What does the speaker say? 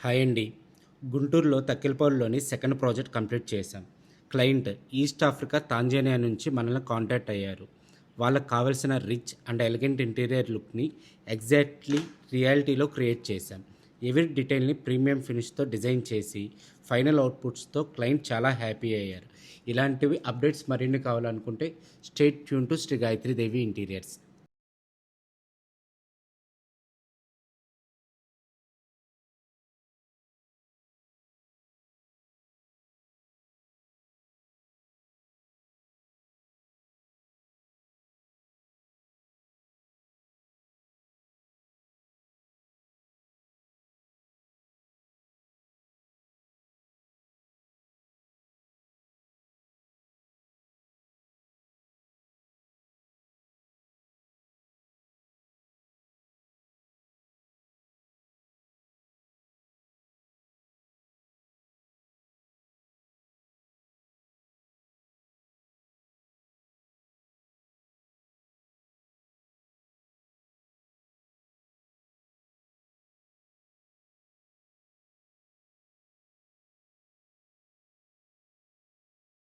Hi అండి. గుంటూరులో తక్కిలపాడులోని సెకండ్ ప్రాజెక్ట్ కంప్లీట్ చేశాం. క్లయింట్ ఈస్ట్ ఆఫ్రికా, తాంజానియా నుంచి మనల్ని కాంటాక్ట్ అయ్యారు. వాళ్ళకి కావాల్సిన రిచ్ అండ్ ఎలిగెంట్ ఇంటీరియర్ లుక్ని ఎగ్జాక్ట్లీ రియాలిటీలో క్రియేట్ చేశాం. ఎవరి డీటెయిల్ని ప్రీమియం ఫినిష్తో డిజైన్ చేసి ఫైనల్ అవుట్పుట్స్తో క్లయింట్ చాలా హ్యాపీ అయ్యారు. ఇలాంటివి అప్డేట్స్ మరిన్ని కావాలనుకుంటే stay tuned to Shri Gayatri Devi interiors.